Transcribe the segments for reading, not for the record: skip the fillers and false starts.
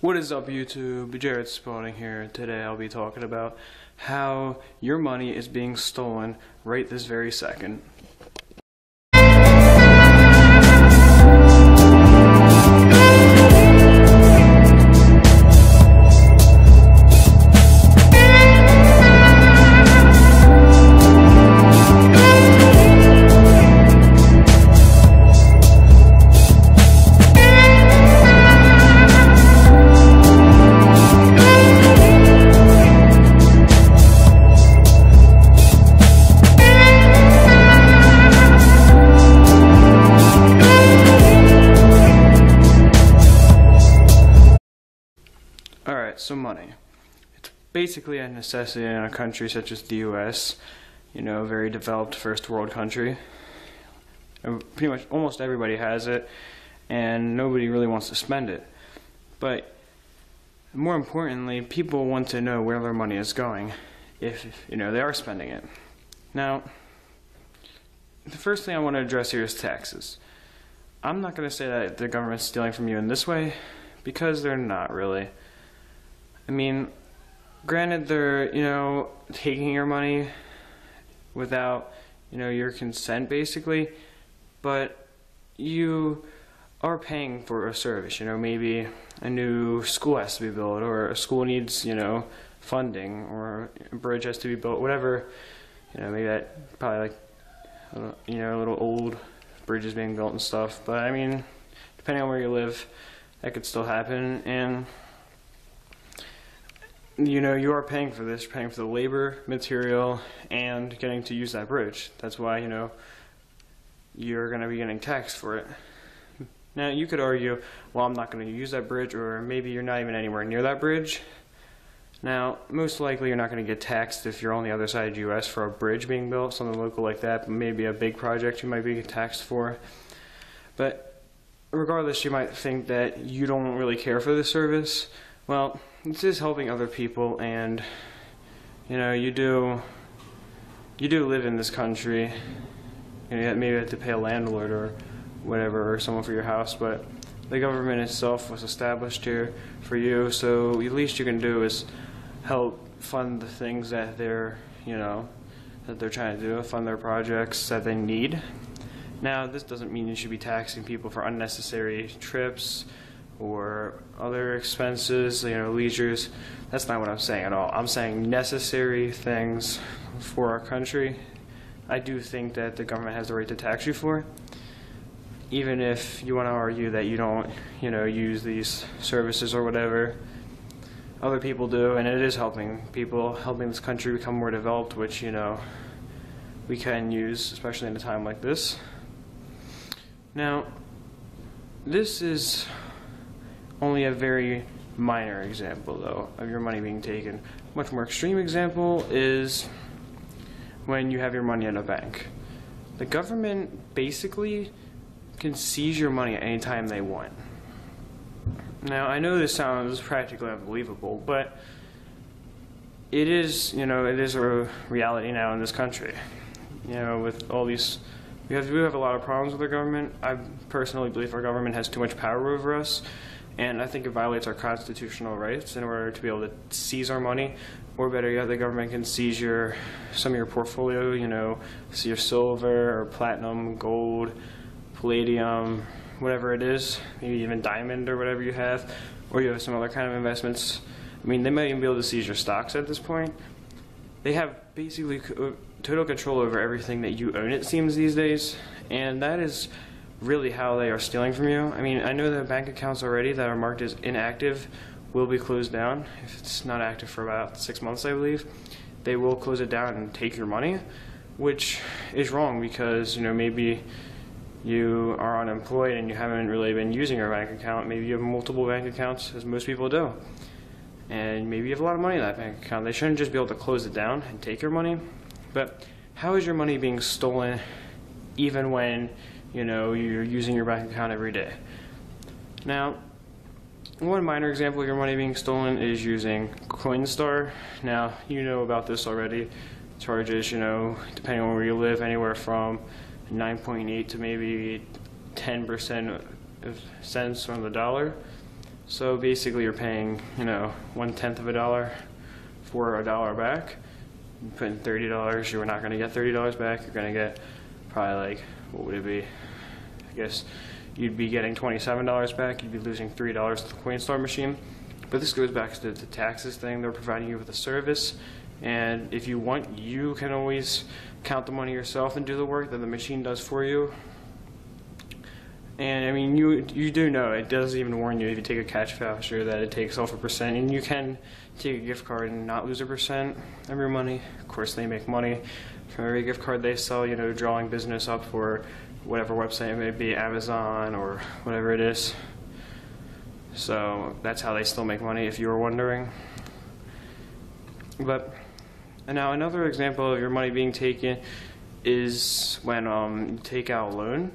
What is up, YouTube? Jared Spalding here. Today I'll be talking about how your money is being stolen right this very second. Alright, so money. It's basically a necessity in a country such as the US, a very developed first world country. Pretty much almost everybody has it, and nobody really wants to spend it. But more importantly, people want to know where their money is going if they are spending it. Now, the first thing I want to address here is taxes. I'm not going to say that the government's stealing from you in this way, because they're not really. I mean, granted, they're, taking your money without, your consent, basically, but you are paying for a service. Maybe a new school has to be built, or a school needs, funding, or a bridge has to be built, whatever, maybe that, probably like, a little old bridges being built and stuff, but I mean, depending on where you live, that could still happen, and you are paying for this. You're paying for the labor, material, and getting to use that bridge. That's why, you're going to be getting taxed for it. Now, you could argue, well, I'm not going to use that bridge, or maybe you're not even anywhere near that bridge. Now, most likely you're not going to get taxed if you're on the other side of the U.S. for a bridge being built, something local like that, but maybe a big project you might be taxed for. But regardless, you might think that you don't really care for this service. Well, this is helping other people, and you do live in this country. Maybe you have to pay a landlord or whatever, or someone for your house, but the government itself was established here for you, so the least you can do is help fund the things that they're trying to do, fund their projects that they need. Now, this doesn't mean you should be taxing people for unnecessary trips or other expenses, leisures. That's not what I'm saying at all. I'm saying necessary things for our country. I do think that the government has the right to tax you for, even if you want to argue that you don't, use these services or whatever. Other people do, and it is helping people, helping this country become more developed, which, we can use, especially in a time like this. Now, this is only a very minor example, though, of your money being taken. A much more extreme example is when you have your money in a bank. The government basically can seize your money at any time they want. Now, I know this sounds practically unbelievable, but it is, it is a reality now in this country. With all these, we have a lot of problems with our government. I personally believe our government has too much power over us, and I think it violates our constitutional rights in order to be able to seize our money, or better yet, the government can seize some of your portfolio, your silver or platinum, gold, palladium, whatever it is, maybe even diamond or whatever you have, or you have some other kind of investments. I mean, they might even be able to seize your stocks at this point. They have basically total control over everything that you own, it seems, these days, and that is really how they are stealing from you. I mean, I know that bank accounts already that are marked as inactive will be closed down if it's not active for about 6 months, I believe. They will close it down and take your money, which is wrong because, maybe you are unemployed and you haven't really been using your bank account. Maybe you have multiple bank accounts, as most people do. And maybe you have a lot of money in that bank account. They shouldn't just be able to close it down and take your money. But how is your money being stolen even when, you're using your bank account every day? Now, one minor example of your money being stolen is using Coinstar. Now, you know about this already. Charges, depending on where you live, anywhere from 9.8 to maybe 10% of cents on the dollar. So basically you're paying, 1/10 of a dollar for a dollar back. You put in $30, you're not going to get $30 back. You're going to get probably what would it be? I guess you'd be getting $27 back. You'd be losing $3 to the Coinstar machine. But this goes back to the taxes thing. They're providing you with a service, and if you want, you can always count the money yourself and do the work that the machine does for you. And I mean, you do know, it does even warn you if you take a cash voucher that it takes off 1%, and you can take a gift card and not lose 1% of your money. Of course, they make money from every gift card they sell, drawing business up for whatever website it may be, Amazon or whatever it is. So that's how they still make money, if you were wondering. But now another example of your money being taken is when you take out a loan.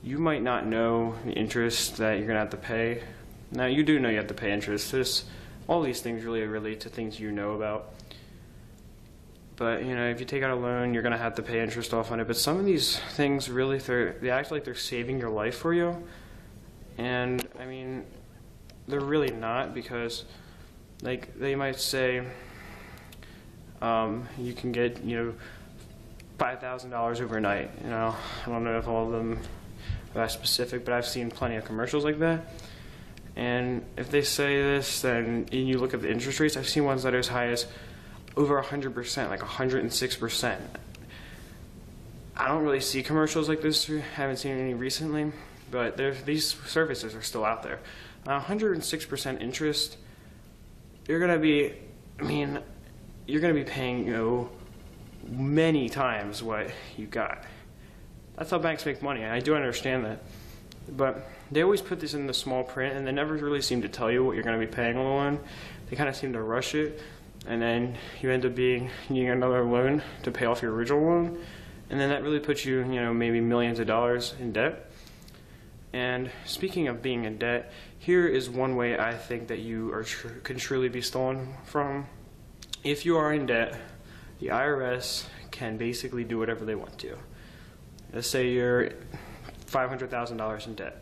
You might not know the interest that you're going to have to pay. Now, you do know you have to pay interest. All these things really relate to things you know about. But, if you take out a loan, you're going to have to pay interest off on it. But some of these things really, they act like they're saving your life for you. And, I mean, they're really not, because, they might say you can get, $5,000 overnight. I don't know if all of them that specific, but I've seen plenty of commercials like that. And if they say this, then and you look at the interest rates, I've seen ones that are as high as over 100%, like 106%. I don't really see commercials like this. Haven't seen any recently, but these services are still out there. 106% interest. You're gonna be, you're gonna be paying, many times what you got. That's how banks make money, and I do understand that. But they always put this in the small print, and they never really seem to tell you what you're going to be paying on the loan. They kind of seem to rush it, and then you end up needing another loan to pay off your original loan, and then that really puts you, maybe millions of dollars in debt. And speaking of being in debt, here is one way I think that you can truly be stolen from. If you are in debt, the IRS can basically do whatever they want to. Let's say you're $500,000 in debt.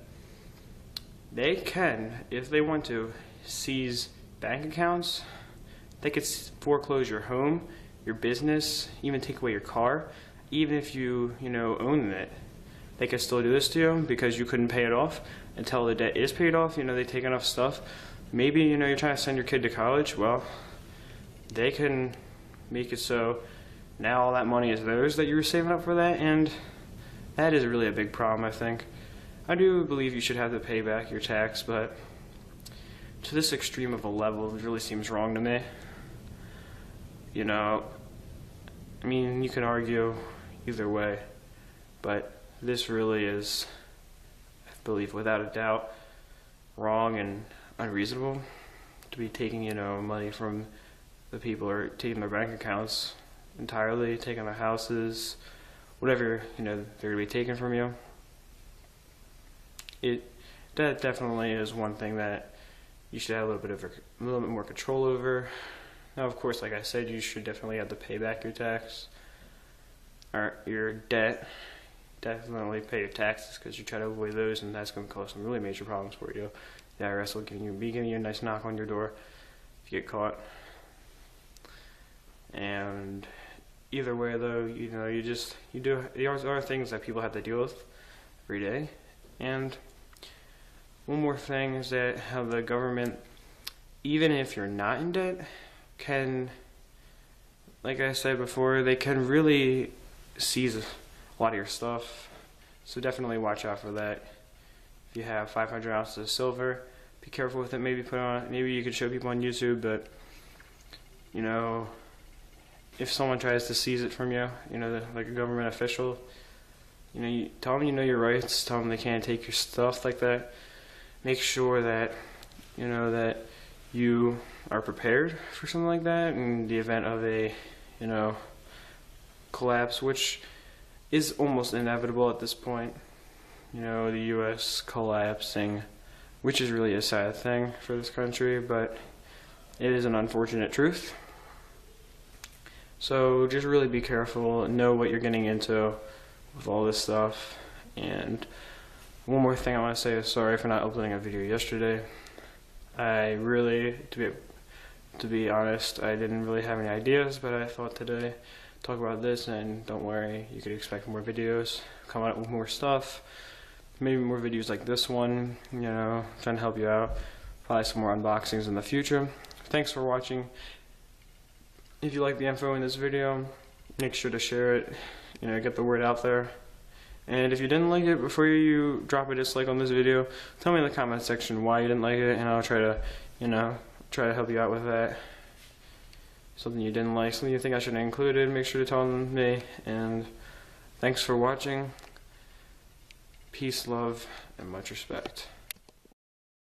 They can, if they want to, seize bank accounts. They could foreclose your home, your business, even take away your car. Even if you, own it, they could still do this to you because you couldn't pay it off until the debt is paid off. They take enough stuff. Maybe, you're trying to send your kid to college. Well, they can make it so now all that money is theirs that you were saving up for that, and that is really a big problem, I think. I do believe you should have to pay back your tax, but to this extreme of a level, it really seems wrong to me. You can argue either way, but this really is, I believe, without a doubt, wrong and unreasonable to be taking, money from the people, or taking their bank accounts entirely, taking their houses, whatever they're going to be taken from you. That definitely is one thing that you should have a little bit more control over. Now, of course, like I said, you should definitely have to pay back your tax or your debt. Definitely pay your taxes, because you try to avoid those, and that's going to cause some really major problems for you. The IRS will be giving you a nice knock on your door if you get caught. And either way, though, there are things that people have to deal with every day. And one more thing is that how the government, even if you're not in debt, can, like I said before, they can really seize a lot of your stuff. So definitely watch out for that. If you have 500 ounces of silver, be careful with it. Maybe you can show people on YouTube, but if someone tries to seize it from you, like a government official, you tell them your rights, tell them they can't take your stuff like that. Make sure that, that you are prepared for something like that in the event of a, collapse, which is almost inevitable at this point. The U.S. collapsing, which is really a sad thing for this country, but it is an unfortunate truth. So just really be careful, know what you're getting into with all this stuff. And one more thing I want to say is sorry for not uploading a video yesterday. I really, to be honest, I didn't really have any ideas, but I thought today talk about this, and don't worry, you could expect more videos, come out with more stuff, maybe more videos like this one, you know, trying to help you out, probably some more unboxings in the future. Thanks for watching. If you like the info in this video, make sure to share it, you know, get the word out there. And if you didn't like it, before you drop a dislike on this video, tell me in the comment section why you didn't like it, and I'll try to, you know, try to help you out with that. Something you didn't like, something you think I should have included, make sure to tell me. And thanks for watching. Peace, love, and much respect.